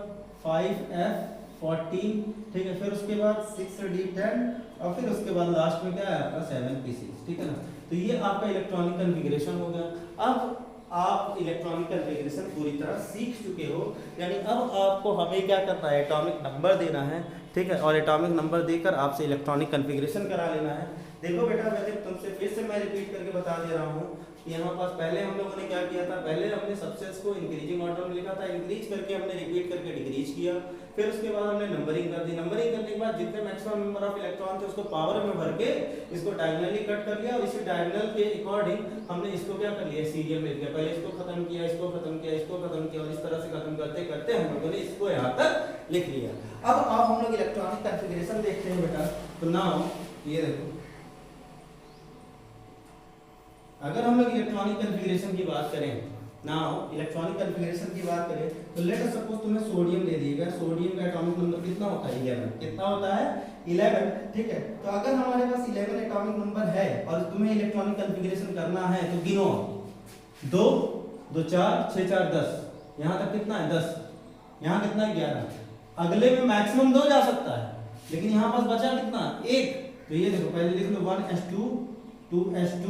5f14, ठीक है, फिर उसके बाद 6d10 और फिर उसके बाद लास्ट में क्या है आपका 7p6। ठीक है ना। तो ये आपका इलेक्ट्रॉनिक कॉन्फ़िगरेशन हो गया। अब आप इलेक्ट्रॉनिक कॉन्फ़िगरेशन पूरी तरह सीख चुके हो, यानी अब आपको हमें क्या करना है, एटॉमिक नंबर देना है। ठीक है, और एटॉमिक नंबर देकर आपसे इलेक्ट्रॉनिक कॉन्फ़िगरेशन करा लेना है। देखो बेटा, वैसे तुमसे फिर से मैं रिपीट करके बता दे रहा हूँ कि यहाँ पास पहले हम लोगों ने क्या किया था, पहले हमने सबसेल्स को इंक्रीजिंग ऑर्डर में लिखा था, इंक्रीज करके हमने रिपीट करके डिक्रीज किया, फिर उसके बाद हमने नंबरिंग कर दी। नंबरिंग करने के बाद जितने मैक्सिमम नंबर ऑफ इलेक्ट्रॉन थे उसको पावर में भर के इसको डायगोनली कट कर लिया, और इसी डायगोनल के अकॉर्डिंग हमने इसको क्या कर लिया, सीरियल में लिख दिया। पहले इसको खत्म किया, इसको खत्म किया, इसको खत्म किया, और इस तरह से खत्म करते करते हम लोगों ने इसको यहाँ तक लिख लिया। अब आप हम लोग इलेक्ट्रॉनिक कॉन्फ़िगरेशन देखते हैं बेटा। तो नाउ ये देखो, अगर हम लोग इलेक्ट्रॉनिक कॉन्फ़िगरेशन की बात करें नाउ इलेक्ट्रॉनिक कॉन्फ़िगरेशन की बात करें तो लेट अस सपोज तुम्हें सोडियम दे दिया गया, सोडियम का एटॉमिक नंबर कितना होता है 11, कितना होता है 11, ठीक है। तो अगर हमारे पास 11 एटॉमिक नंबर है और तुम्हें इलेक्ट्रॉनिक कॉन्फ़िगरेशन करना है तो गिनो 2 2 4 6 4 10, यहाँ तक कितना है 10, यहाँ कितना है 11, अगले में मैक्सिमम 2 जा सकता है लेकिन यहाँ पास बचा कितना 1, तो ये देखो पहले लिख लो 1s2 2s2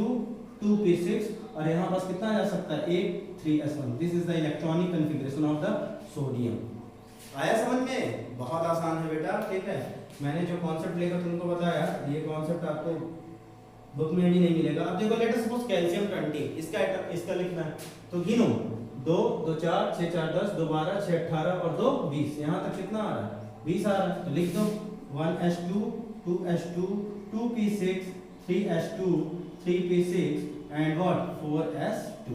2p6 और यहाँ पास कितना जा सकता है 1 3s1। This is the electronic configuration of the sodium. आया समझ में? बहुत आसान है बेटा, ठीक है। मैंने जो कॉन्सेप्ट लेकर तुमको बताया ये कॉन्सेप्ट आपको बुक में भी नहीं मिलेगा। अब देखो लेट अस सपोज कैल्शियम 20, इसका लिखना है तो गिनो 2 2 4 6 4 10 2 12 6 18 और 2 20, यहाँ तक कितना आ रहा है 20 आ रहा है। तो लिख दो 1s2 2s2 2p6 3s2 3p6 and what 4s2,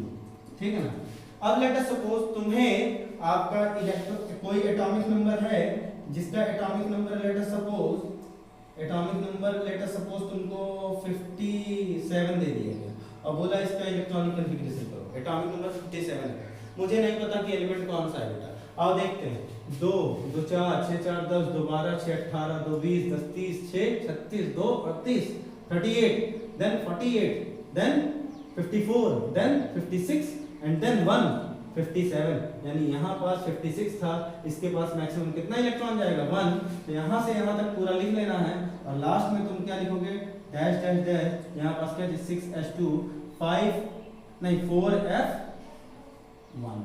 ठीक है ना। अब लेट अस सपोज तुम्हें आपका कोई एटॉमिक नंबर है जिसका atomic number let us suppose तुमको 57 दे दिया गया और बोला इसका इलेक्ट्रॉनिक कॉन्फ़िगरेशन करो, एटॉमिक नंबर 57 है, मुझे नहीं पता कि एलिमेंट कौन सा है बेटा। आओ देखते हैं 2 2 4 6 4 10 2 12 6 18 2 20 10 30 6 36 2 38 38 then 48 then 54 then 56 and then 1 57, यानी यहाँ पास 56 था, इसके पास मैक्सिमम कितना इलेक्ट्रॉन जाएगा 1, तो यहाँ से यहाँ तक पूरा लिख लेना है और लास्ट में तुम क्या लिखोगे डैश डैश डैश, यहाँ पास क्या 6s2 4f1,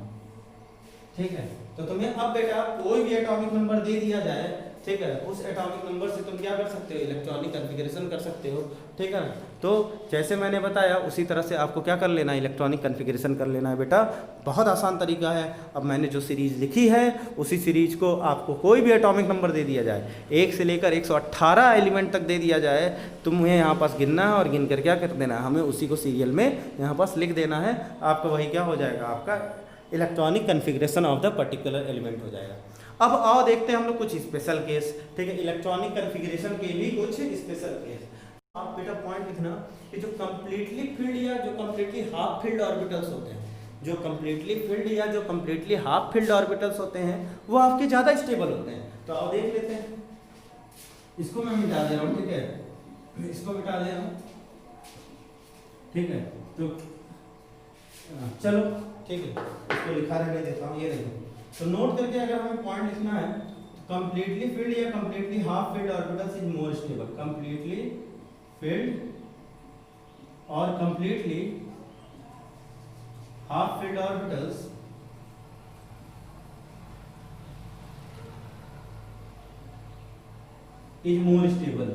ठीक है। तो तुम्हें अब बेटा कोई भी एटॉमिक नंबर दे दिया जाए, ठीक है, उस एटॉमिक नंबर से तुम क्या कर सकते हो इलेक्ट्रॉनिक कॉन्फ़िगरेशन कर सकते हो, ठीक है। तो जैसे मैंने बताया उसी तरह से आपको क्या कर लेना है इलेक्ट्रॉनिक कॉन्फ़िगरेशन कर लेना है बेटा, बहुत आसान तरीका है। अब मैंने जो सीरीज़ लिखी है उसी सीरीज को आपको कोई भी एटॉमिक नंबर दे दिया जाए 1 से लेकर 118 एलिमेंट तक दे दिया जाए, तुम्हें यहाँ पास गिनना है और गिन कर क्या कर देना है, हमें उसी को सीरियल में यहाँ पास लिख देना है, आपका वही क्या हो जाएगा आपका electronic configuration of the particular element हो जाएगा। अब आओ देखते हैं हम लोग कुछ स्पेशल केस, ठीक है, इलेक्ट्रॉनिक कॉन्फ़िगरेशन के भी कुछ स्पेशल केस। आप बेटा पॉइंट लिखना कि जो कंप्लीटली फील्ड या जो कंप्लीटली हाफ फील्ड ऑर्बिटल्स होते हैं, जो कंप्लीटली फील्ड या जो कंप्लीटली हाफ फील्ड ऑर्बिटल्स होते हैं वो आपके ज़्यादा स्टेबल होते हैं। तो आओ देख लेते हैं, इसको मैं मिटा दे रहा हूँ, ठीक है, इसको मिटा दे रहा हूँ, ठीक है। तो चलो ठीक है, इसको लिखा रहने देता हूँ, ये देखो। तो नोट करके अगर हमें पॉइंट लिखना है कंप्लीटली फील्ड या completely half filled orbitals is more stable, completely filled और completely half filled orbitals is more stable,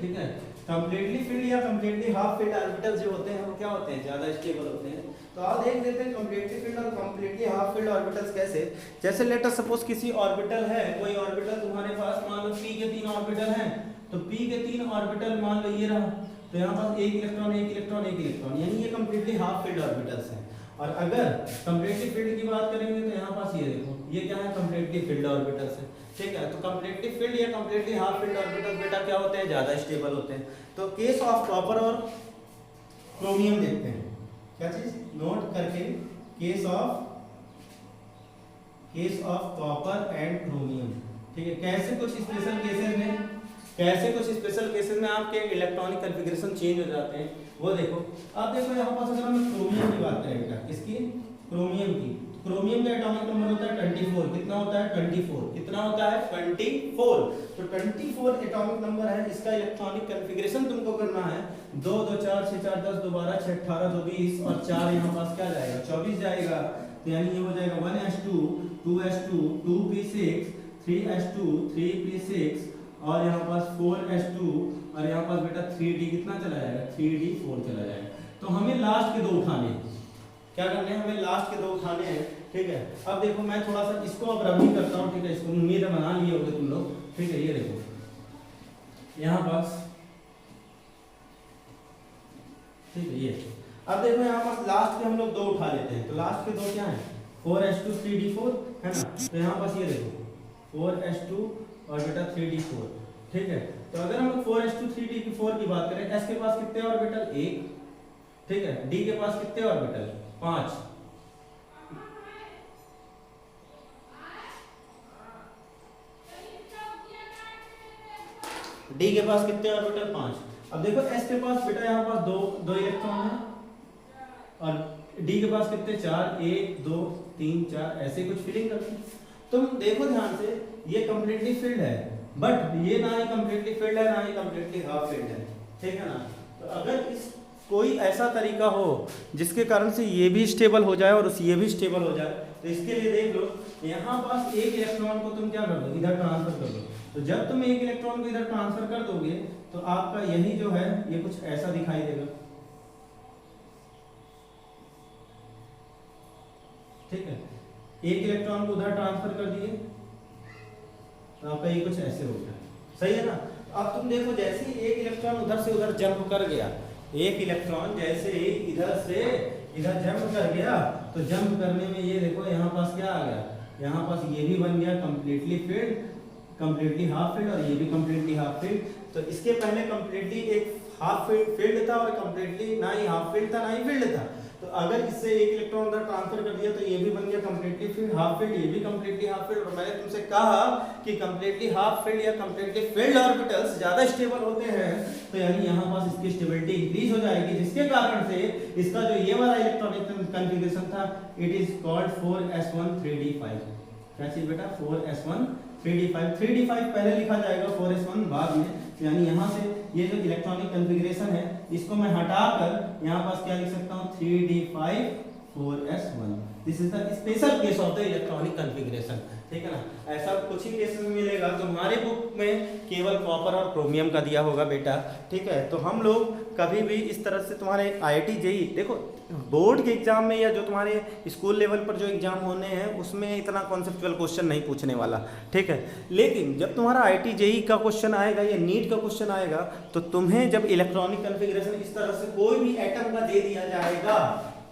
ठीक है। कंप्लीटली फील्ड या कंप्लीटली हाफ फील्ड ऑर्बिटल्स जो होते हैं वो क्या होते हैं ज्यादा स्टेबल होते हैं। तो आप देख लेते हैं कंप्लीटली फील्ड और कंप्लीटली हाफ फील्ड ऑर्बिटल्स कैसे। जैसे लेट अस सपोज किसी ऑर्बिटल है, कोई ऑर्बिटल तुम्हारे पास मान लो p के 3 ऑर्बिटल हैं, तो p के 3 ऑर्बिटल मान लो ये रहा, तो यहाँ पास एक इलेक्ट्रॉन, यानी ये कंप्लीटली हाफ फील्ड ऑर्बिटल्स हैं। और अगर कंप्लीटली फील्ड की बात करेंगे तो यहाँ पास ये देखो, ये क्या है कंप्लीटली फील्ड ऑर्बिटल्स है, ठीक है। तो कंप्लीटली फील्ड या कंप्लीटली हाफ फील्ड ऑर्बिटल्स बेटा क्या होते हैं ज्यादा स्टेबल होते हैं। तो केस ऑफ कॉपर और क्रोमियम देखते हैं, क्या चीज नोट करके, case of copper and chromium, ठीक है। कैसे कुछ स्पेशल केसेस में आपके इलेक्ट्रॉनिक कॉन्फ़िगरेशन चेंज हो जाते हैं वो देखो। अब देखो यहाँ पास अगर हम क्रोमियम की बात करें बेटा, किसकी क्रोमियम की, क्रोमियम का एटॉमिक नंबर होता है 24, कितना होता है 24, कितना होता है 24, तो 24 एटॉमिक नंबर है, इसका इलेक्ट्रॉनिक कॉन्फ़िगरेशन तुमको करना है 2 2 4 6 4 10 2 12 6 18 2 20 और 4 यहाँ पास क्या जाएगा 24 जाएगा, तो यानी ये हो जाएगा 1s2 2s2 2p6 3s2 3p6 और यहाँ पास 4s2 और यहाँ पास बेटा 3d कितना चला जाएगा 3d4 चला जाएगा। तो हमें लास्ट के दो उठाने हैं, क्या करने हैं हमें लास्ट के दो उठाने हैं, ठीक है। अब देखो मैं थोड़ा सा इसको अब रबी करता हूँ, ठीक है, इसको उम्मीद है बना लिए होगे तुम लोग, ठीक है। ये देखो यहाँ पास, ठीक है, ये अब देखो यहाँ पास लास्ट के हम लोग दो उठा लेते हैं, तो लास्ट के दो क्या है 4s2 3d4 है ना, तो यहाँ पास ये देखो 4s2 और बेटा 3d4, ठीक है। तो अगर हम लोग 4s2 3d4 की बात करें, s के पास कितने ऑर्बिटल 1 ठीक है। डी के पास कितने ऑर्बिटल? 5। डी के पास कितने ऑर्बिटल? 5। अब देखो एस के पास बेटा यहाँ पास दो इलेक्ट्रॉन है, और डी के पास कितने? 4। 1 2 3 4 ऐसे कुछ फिलिंग करते हैं। तुम देखो ध्यान से, ये कंप्लीटली फिल्ड है, बट ये ना ही कंप्लीटली फिल्ड है ना ही कंप्लीटली हाफ फिल्ड है, ठीक है ना। तो अगर इस कोई ऐसा तरीका हो जिसके कारण से ये भी स्टेबल हो जाए और ये भी स्टेबल हो जाए, तो इसके लिए देख लो, यहाँ पास एक इलेक्ट्रॉन को तुम क्या कर दो? इधर ट्रांसफर कर दो। तो जब तुम एक इलेक्ट्रॉन को इधर ट्रांसफर कर दोगे तो आपका यही जो है ये कुछ ऐसा दिखाई देगा, ठीक है। एक इलेक्ट्रॉन को उधर ट्रांसफर कर दिए तो आपका ये कुछ ऐसे हो गया, सही है ना। अब तुम देखो, जैसे ही एक इलेक्ट्रॉन उधर से उधर जंप कर गया, एक इलेक्ट्रॉन जैसे ही इधर से इधर जंप कर गया, तो जंप करने में ये देखो यहाँ पास क्या आ गया? यहाँ पास ये भी बन गया completely field, completely half field, और ये भी कंप्लीटली हाफ फील्ड। तो इसके पहले कंप्लीटली एक हाफ फील्ड था और कंप्लीटली ना ही हाफ फील्ड था ना ही फील्ड था। तो अगर इससे एक इलेक्ट्रॉन उधर ट्रांसफर कर दिया तो ये भी बन गया कंप्लीटली फील्ड, हाफ फील्ड, ये भी कंप्लीटली हाफ फील्ड। और मैंने तुमसे कहा कि कंप्लीटली हाफ फील्ड या कंप्लीटली फील्ड ऑर्बिटल्स ज्यादा स्टेबल होते हैं, तो यानी यहाँ पास इसकी स्टेबिलिटी इंक्रीज हो जाएगी, जिसके कारण से इसका जो ये वाला इलेक्ट्रॉनिक कॉन्फ़िगरेशन था, it is called 4s1 3d5। क्या चीज बेटा? 4s1 3d5। 3d5 पहले लिखा जाएगा, 4s1 बाद में। यानी यहाँ से ये जो इलेक्ट्रॉनिक कॉन्फ़िगरेशन है इसको मैं हटाकर यहाँ पास क्या लिख सकता हूँ? 3d5 4s1। This is the special case of the electronic configuration, ठीक है ना। ऐसा कुछ ही केस में मिलेगा। तुम्हारे बुक में केवल कॉपर और क्रोमियम का दिया होगा बेटा, ठीक है। तो हम लोग कभी भी इस तरह से तुम्हारे IIT JEE, देखो बोर्ड के एग्जाम में या जो तुम्हारे स्कूल लेवल पर जो एग्जाम होने हैं उसमें इतना कॉन्सेप्चुअल क्वेश्चन नहीं पूछने वाला, ठीक है। लेकिन जब तुम्हारा IIT JEE का क्वेश्चन आएगा या नीट का क्वेश्चन आएगा, तो तुम्हें जब इलेक्ट्रॉनिक कॉन्फ़िगरेशन इस तरह से कोई भी एटम का दे दिया जाएगा,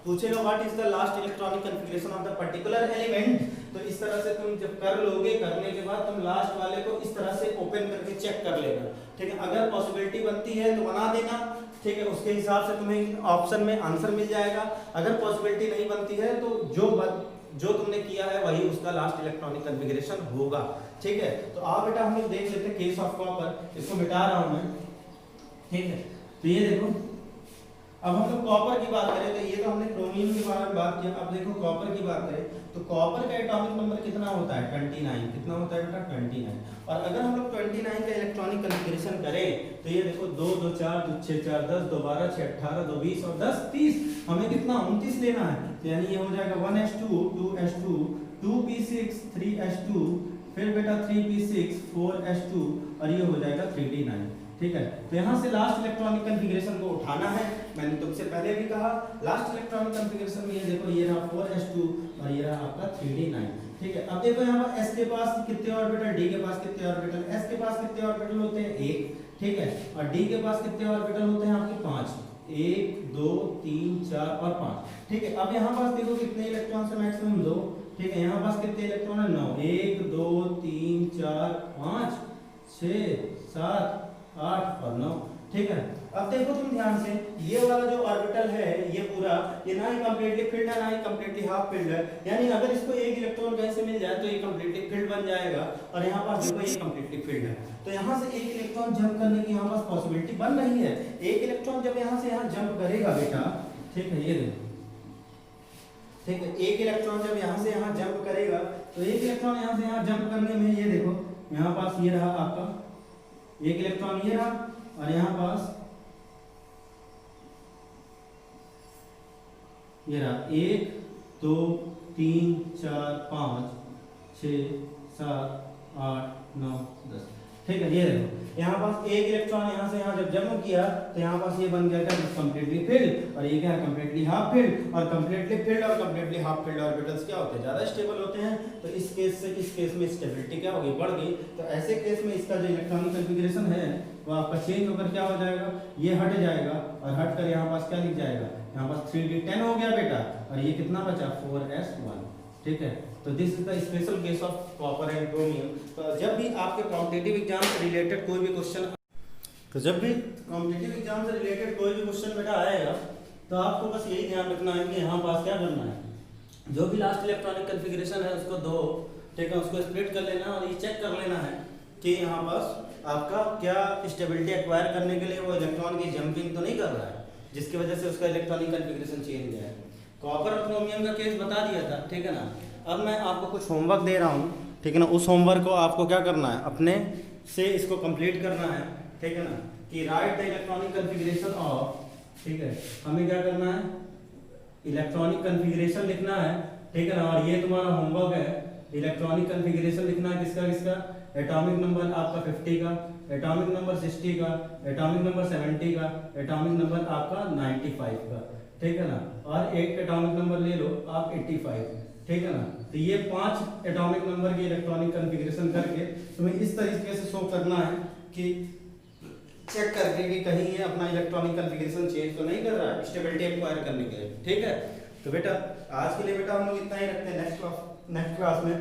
पूछेगा what is the last electronic configuration of the particular element, तो इस तरह से तुम जब कर लोगे, करने के बाद तुम लास्ट वाले को इस तरह से ओपन करके चेक कर लेना, ठीक है। अगर पॉसिबिलिटी बनती है तो बना देना, ठीक है। उसके हिसाब से तुम्हें ऑप्शन में आंसर मिल जाएगा। अगर पॉसिबिलिटी नहीं बनती है तो जो तुमने किया है वही उसका लास्ट इलेक्ट्रॉनिक कॉन्फ़िगरेशन होगा, ठीक है। तो आओ बेटा हम लोग देख लेते हैं केस ऑफ कॉपर। इसको मिटा रहा हूं मैं, ठीक है। तो ये देखो, अब हम लोग कॉपर की बात करें तो ये तो हमने क्रोमियम के बारे में बात किया। अब देखो कॉपर की बात करें तो कॉपर का एटॉमिक नंबर कितना होता है? 29। कितना होता है बेटा? 29। और अगर हम लोग 29 का इलेक्ट्रॉनिक कॉन्फ़िगरेशन करें तो ये देखो 2 2 4 2 6 4 10 2 12 6 18 2 20 और 10 30। हमें कितना? 29 लेना है। तो यानी ये हो जाएगा 1s2 2s2 2p6 3s2, फिर बेटा 3p6 4s2, और ये हो जाएगा 3d9, ठीक है। तो यहाँ से लास्ट इलेक्ट्रॉनिक कॉन्फ़िगरेशन को उठाना है। मैंने तुमसे पहले भी कहा लास्ट इलेक्ट्रॉनिक कॉन्फ़िगरेशन में ये देखो, ये रहा 4s2 और ये रहा आपका 3d9, ठीक है। अब देखो यहाँ पर s के पास कितने ऑर्बिटल, d के पास कितने ऑर्बिटल? s के पास कितने ऑर्बिटल होते हैं? 1, ठीक है। और d के पास कितने ऑर्बिटल होते हैं आपके? 5। 1 2 3 4 और 5, ठीक है। अब यहाँ पास देखो कितने इलेक्ट्रॉन है? मैक्सिमम 2, ठीक है। यहाँ पास कितने इलेक्ट्रॉन है? 9। 1 2 3 4 5 6 7 8 और 9, ठीक है। अब देखो तुम ध्यान से, ये वाला जो ऑर्बिटल है ये पूरा, ये ना ही कंप्लीटली फील्ड है ना ही कंप्लीटली हाफ फील्ड है। यानी अगर इसको एक इलेक्ट्रॉन कहीं से मिल जाए तो ये कंप्लीटली फील्ड बन जाएगा, और यहाँ पास देखो ये कंप्लीटली फील्ड है। तो यहाँ से एक इलेक्ट्रॉन जंप करने की यहाँ पास पॉसिबिलिटी बन रही है। एक इलेक्ट्रॉन जब यहाँ से यहाँ जंप करेगा बेटा, ठीक है, ये देखो, ठीक है। एक इलेक्ट्रॉन जब यहाँ से यहाँ जंप करेगा तो एक इलेक्ट्रॉन यहाँ से यहाँ जंप करने में ये देखो, यहाँ पास ये रहा आपका एक इलेक्ट्रॉन, ये रहा, और यहाँ पास ये रहा 1 2 3 4 5 6 7 8 9 10, ठीक है। ये देखो यहाँ पास एक इलेक्ट्रॉन यहाँ से यहाँ जब जंप किया तो यहाँ पास ये बन गया क्या? कंप्लीटली फील्ड, और ये क्या है? Completely half field. और कंप्लीटली फील्ड और कंप्लीटली हाफ फील्ड ऑर्बिटल्स क्या होते हैं? ज्यादा स्टेबल होते हैं। तो इस केस से इस केस में स्टेबिलिटी क्या होगी? बढ़ गई। तो ऐसे केस में इसका जो इलेक्ट्रॉनिक कॉन्फ़िगरेशन है वो आपका चेंज होकर क्या हो जाएगा? ये हट जाएगा, और हट कर यहाँ पास क्या लिख जाएगा? यहाँ पास 3d10 हो गया बेटा, और ये कितना बचा? 4s1, ठीक है। तो this is the special case of copper and chromium. तो जब भी आपके कॉम्पिटिटिव एग्जाम से रिलेटेड कोई भी क्वेश्चन बेटा आएगा, तो आपको बस यही ध्यान रखना है कि यहाँ पास क्या करना है, जो भी लास्ट इलेक्ट्रॉनिक कन्फिग्रेशन है उसको दो, ठीक है, उसको स्प्लिट कर लेना और ये चेक कर लेना है कि यहाँ पास आपका क्या स्टेबिलिटी एक्वायर करने के लिए वो इलेक्ट्रॉन की जंपिंग तो नहीं कर रहा है, जिसकी वजह से उसका इलेक्ट्रॉनिक कन्फिग्रेशन चेंज है। कॉपर और क्रोमियम का केस बता दिया था, ठीक है ना। अब मैं आपको कुछ होमवर्क दे रहा हूँ, ठीक है ना, उस होमवर्क को आपको क्या करना है, अपने से इसको कंप्लीट करना है, ठीक है ना, कि right the electronic configuration of, ठीक है, हमें क्या करना है, इलेक्ट्रॉनिक कन्फिग्रेशन लिखना है, ठीक है ना। और ये तुम्हारा होमवर्क है, इलेक्ट्रॉनिक कन्फिग्रेशन लिखना है किसका किसका, एटॉमिक नंबर आपका 50 का, एटॉमिक नंबर 60 का, एटॉमिक नंबर 70 का, एटॉमिक नंबर आपका 95 का, ठीक है ना, और एक एटॉमिक नंबर ले लो आप 85, ठीक है ना। तो ये 5 एटॉमिक नंबर की इलेक्ट्रॉनिक कन्फिग्रेशन करके तुम्हें इस तरीके से शो करना है कि चेक करके कि कहीं ये अपना इलेक्ट्रॉनिक कन्फिग्रेशन चेंज तो नहीं कर रहा है स्टेबिलिटी एक्वायर करने के लिए, ठीक है। तो बेटा आज के लिए बेटा हम लोग इतना ही रखते हैं। नेक्स्ट क्लास में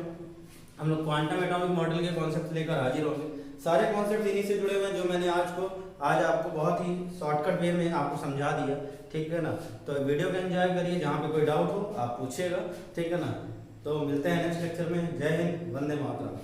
हम लोग क्वांटम एटॉमिक मॉडल के कॉन्सेप्ट लेकर हाजिर होंगे। सारे कॉन्सेप्ट इन्हीं से जुड़े हुए हैं जो मैंने आज आपको बहुत ही शॉर्टकट वे में आपको समझा दिया, ठीक है ना। तो वीडियो को एंजॉय करिए, जहाँ पे कोई डाउट हो आप पूछिएगा, ठीक है ना। तो मिलते हैं नेक्स्ट लेक्चर में। जय हिंद, वंदे मातरम।